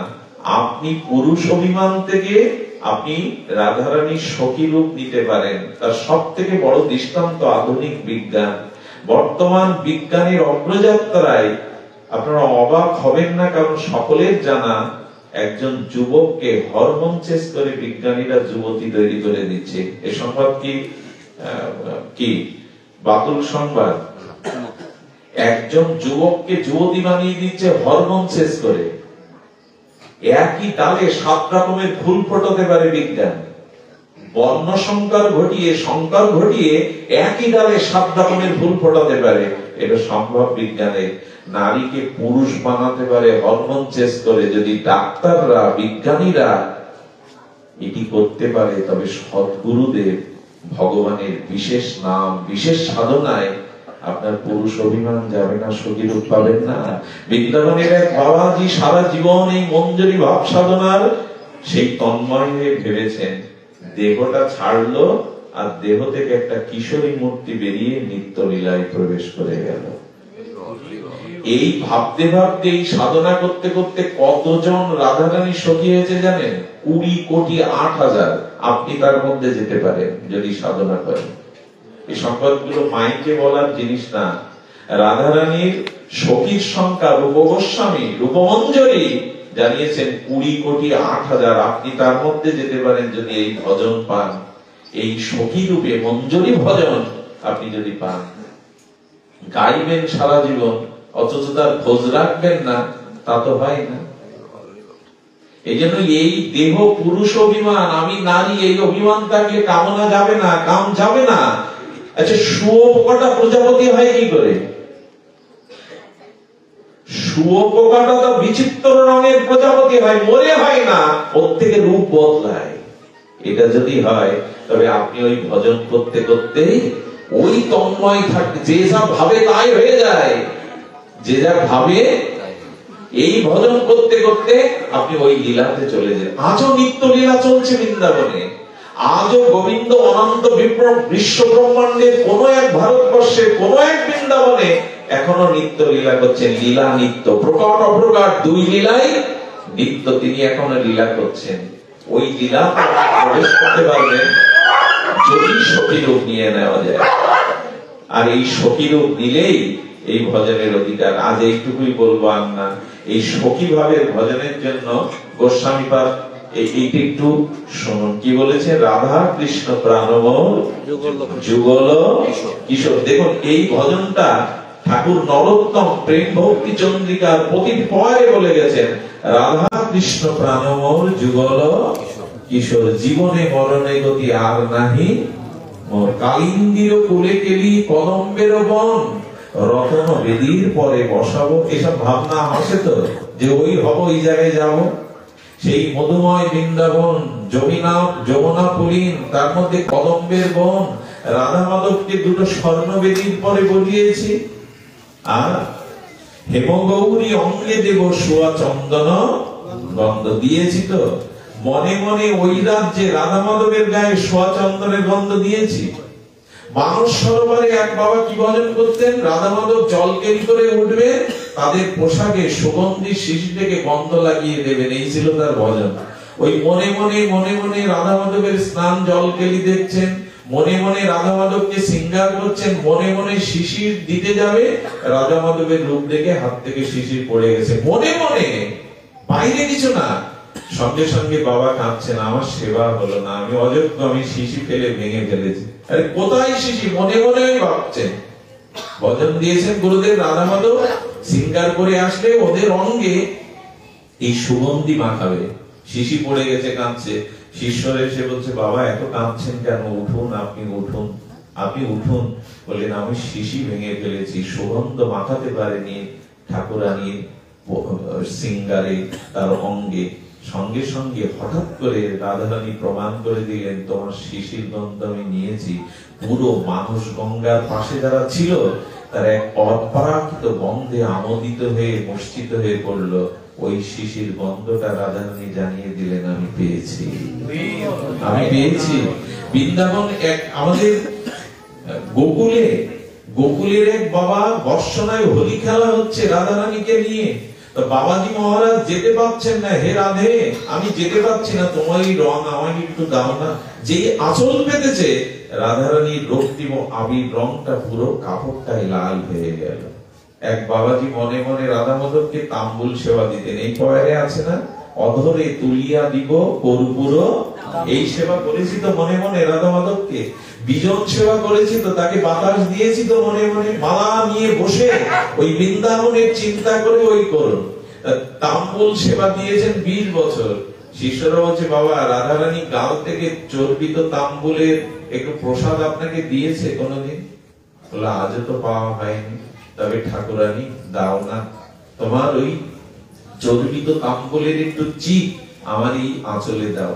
আপনি পুরুষ অভিমান থেকে আপনি রাধারানীর সখী রূপ নিতে পারেন। তার সব থেকে বড় দৃষ্টান্ত আধুনিক বিজ্ঞান। বর্তমান বিজ্ঞানের অগ্রযাত্রায় আপনারা অবাক হবেন না, কারণ সকলের জানা একজন যুবককে হরমোন চেঞ্জ করে বিজ্ঞানীরা যুবতী তৈরি করে দিচ্ছে। এ সংবাদ কি বাতুল সংবাদ? একজন যুবককে যুবতী বানিয়ে দিচ্ছে হরমোন চেঞ্জ করে। একই ডালে 7 রকমের ফুল ফোটাতে পারে বিজ্ঞান। বর্ণ সংকর ঘটিয়ে একই ডালে 7 রকমের ফুল ফোটাতে পারে। এটা সম্ভব বিজ্ঞানে। নারীকে পুরুষ বানাতে পারে হরমোন চেঞ্জ করে। যদি ডাক্তাররা বিজ্ঞানীরা এটি করতে পারে, তবে সদ্গুরুদেব ভগবানের বিশেষ নাম বিশেষ সাধনায় আপনার পুরুষ অভিমান যাবে না, সখী রূপ পাবেন না। বৃন্দাবনের এক বাবাজি সারা জীবন এই মঞ্জরি ভাব সাধনার সেই তন্ময় হয়ে ভেবেছেন, দেহটা ছাড়লো আর দেহ থেকে একটা কিশোরী মূর্তি বেরিয়ে নিত্য লীলায় প্রবেশ করে গেল। এই ভাবতে ভাবতে, এই সাধনা করতে করতে কতজন রাধারানী সখী হয়েছে জানেন? 20,08,000। আপনি তার মধ্যে যেতে পারেন যদি সাধনা করেন। এই সংবাদগুলো মাইকে বলার জিনিস না। রাধারানীর সখীর সংখ্যা রূপ গোস্বামী, রূপমঞ্জরি জানিয়েছেন 20,08,000। আপনি তার মধ্যে যেতে পারেন যদি এই ভজন পান, এই সখী রূপে মঞ্জরি ভজন আপনি যদি পান। গাইবেন সারা জীবন, অথচ তার খোঁজ রাখবেন না, তা তো হয় না। এই জন্য এই দেহ পুরুষ অভিমান, আমি নারী, এই অভিমান থাকলে কামনা যাবে না, কাম যাবে না। আচ্ছা, শুয়োপোকাটা প্রজাপতি হয় কি করে? শুয়োপোকাটা তো বিচিত্র রঙের প্রজাপতি হয়, মরে হয় না, ওর থেকে রূপ বদলায়। এটা যদি হয় তবে আপনি ওই ভজন করতে করতে ওই তন্ময় থাকতে, যে যা ভাবে তাই হয়ে যায়, যে যা ভাবে এই ভজন করতে করতে আপনি ওই লীলাতে চলে যান। আজও নিত্য লীলা চলছে বৃন্দাবনে। আজও গোবিন্দ অনন্ত বিশ্ব ব্রহ্মাণ্ডের কোন এক ভারতবর্ষের কোন এক বৃন্দাবনে এখনো নিত্য লীলা করছেন। লীলা নিত্য, প্রকট অপ্রকট দুই লীলাই নিত্য তিনি এখনো লীলা করছেন। ওই লীলা প্রবেশ করতে পারবেন যদি সখী রূপ নিয়ে নেওয়া যায়। আর এই সখী রূপ নিলেই এই ভজনের অধিকার। আজ এইটুকুই বলবো, আর না। এই সখী ভাবের ভজনের জন্য গোস্বামীপাদ এইটা একটু শুনুন কি বলেছে। রাধা কৃষ্ণ প্রাণমোর যুগল কিশোর। দেখুন এই ভজনটা ঠাকুর নরোত্তম প্রেম ভক্তি চন্দ্রিকার প্রতি পয়ে বলে গেছেন, রাধা কৃষ্ণ প্রাণমোর যুগল কিশোর, জীবনে মরণে গতি আর নাহি মোর, কালিন্দির কুলে কেলি কদম্বের বন, রতন বেদির পরে বসাবো। এসব ভাবনা আসে তো যে ওই হব, ওই জায়গায় যাব। সেই মধুময় বৃন্দাবন, যমুনা পুলিন, তার মধ্যে কদম্বের বন, রাধা মাধবকে দুটো স্বর্ণ বেদির পরে বলিয়েছি। আর হেমগৌরী অঙ্গে দেব সোয়া চন্দন গন্ধ দিয়েছি তো। মনে মনে ওই রাজ্যে রাধা মাধবের গায়ে সোয়া চন্দনের গন্ধ দিয়েছি। মানস সরোবরে এক বাবা কি ভজন করতেন, রাধা মাধব জল কেরি করে উঠবে, তাদের পোশাকে সুগন্ধি শিশি থেকে গন্ধ লাগিয়ে দেবেন, এই ছিল তার ভজন। ওই মনে মনে রাধা মাধবের স্নান জল কেলি দেখছেন, মনে মনে রাধা মাধবকে সিঙ্গার করছেন, মনে মনে শিশির দিতে যাবে, রাধা মাধবের রূপ দেখে হাত থেকে শিশির পড়ে গেছে। মনে মনে, বাইরে কিছু না। সঙ্গে সঙ্গে বাবা কাঁদছেন, আমার সেবা হলো না, আমি অযোগ্য, আমি শিশি ফেলে ভেঙে ফেলেছি। আরে কোথায় শিশি? মনে মনে ভাবছেন। ভজন দিয়েছেন গুরুদেব, রাধা মাধব সিঙ্গার করে আসলে ওদের অঙ্গে এই সুগন্ধি মাখাবে। শিশি পড়ে গেছে, কাঁদছে। শিষ্যরা এসে বলছে, বাবা এত কাঁদছেন কেন? উঠুন, আপনি উঠুন, আপনি উঠুন। বললেন, আমি শিশি ভেঙে ফেলেছি, সুগন্ধ মাখাতে পারেনি ঠাকুরানীর সিঙ্গারে, তার অঙ্গে। সঙ্গে সঙ্গে হঠাৎ করে রাধারানী প্রমাণ করে দিলেন, তোমার শিশির গন্ধ আমি নিয়েছি। পুরো মানুষ গঙ্গার পাশে যারা ছিল তারা এক অপরাকৃত গন্ধে আমোদিত হয়ে মূর্ছিত হয়ে পড়ল। ওই শিশির গন্ধটা রাধারানী জানিয়ে দিলেন, আমি পেয়েছি, আমি পেয়েছি। বৃন্দাবন এক আমাদের গোকুলের এক বাবা বর্ষনায় হোলি খেলা হচ্ছে রাধারানীকে নিয়ে। তো বাবাজি মহারাজ যেতে পারছেন না, হে রাধে আমি যেতে পারছি না, তোমারই রং আমাকে একটু দাও না। যে আঁচল পেতেছে রাধারানীর রক্তিম আবির রংটা পুরো কাপড়টাই লাল হয়ে গেল। এক বাবাজি মনে মনে রাধা মাধবকে তাম্বুল সেবা দিতেন। এই পয়ারে আছে না, অধরে তুলিয়া দিব কর্পূর, এই সেবা করেছি তো মনে মনে রাধা মাধবকে। বিজন সেবা করেছি তো, তাকে বাতাস দিয়েছি তো মনে মনে। মালা নিয়ে বসে ওই বৃন্দাবনের চিন্তা করে ওই করুন। তাম্বুল সেবা দিয়েছেন 20 বছর। শিষ্যরা বলছে, বাবা রাধারানী গাঁও থেকে চর্বিত তাম্বুলের একটু প্রসাদ আপনাকে দিয়েছে কোনদিন? বলে, আজও তো পাওয়া হয়নি। তবে ঠাকুরানী দাও না, তোমার ওই চর্বিত তাম্বুলের একটু চিপ আমার এই আঁচলে দাও।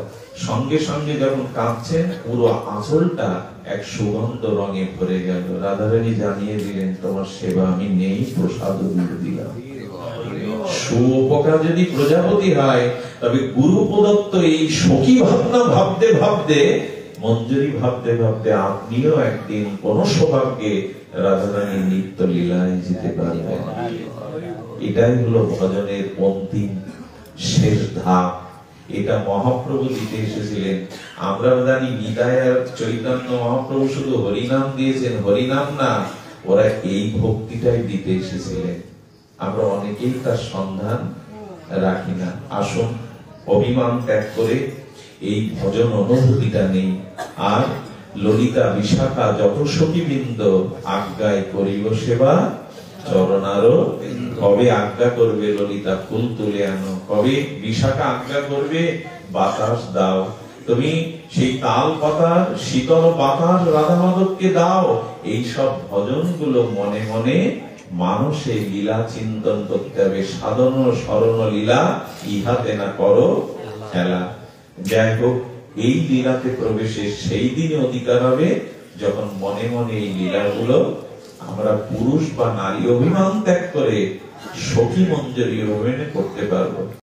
সঙ্গে সঙ্গে যখন কাঁদছেন, পুরো আঁচলটা এক সুগন্ধ রঙে ভরে গেল। রাধারানী জানিয়ে দিলেন, তোমার সেবা আমি নেই, প্রসাদ দিলাম। সুপোকা যদি প্রজাপতি হয়, তবে গুরু প্রদত্ত এই সখী ভাবনা ভাবতে ভাবতে, মঞ্জুরি ভাবতে ভাবতে আপনিও একদিন কোন সৌভাগ্যে রাধারানী নিত্য লীলায় যেতে পারবেন। এটাই হলো ভজনের অন্তিম শেষ ধাপ। এটা মহাপ্রভু দিতে এসেছিলেন। আমরা জানি নিতাই আর চৈতন্য মহাপ্রভু শুধু হরিনাম দিয়েছেন, হরিনাম না, ওরা এই ভক্তিটাই দিতে এসেছিলেন। আমরা অনেকেই তার সন্ধান রাখি না। আসুন অভিমান ত্যাগ করে এই ভজন অনুভূতিটা নেই। আর ললিতা বিশাখা যত সখীবৃন্দ আজ্ঞায় করিব সেবা চরণারো। কবে আজ্ঞা করবে ললিতা ফুল তুলে আনো, কবে বিশাখা আজ্ঞা করবে বাতাস দাও, তুমি সেই তাল পাতার শীতল বাতাস রাধা মাধবকে দাও। এই সব ভজন গুলো মনে মনে মানুষে লীলা চিন্তন করতে হবে। সাধন স্মরণ লীলা ইহাতে না করো খেলা। যাই হোক, এই লীলাতে প্রবেশে সেই দিনে অধিকার হবে যখন মনে মনে এই লীলাগুলো আমরা পুরুষ বা নারী অভিমান ত্যাগ করে সখী মঞ্জরি অভিমানে করতে পারবো।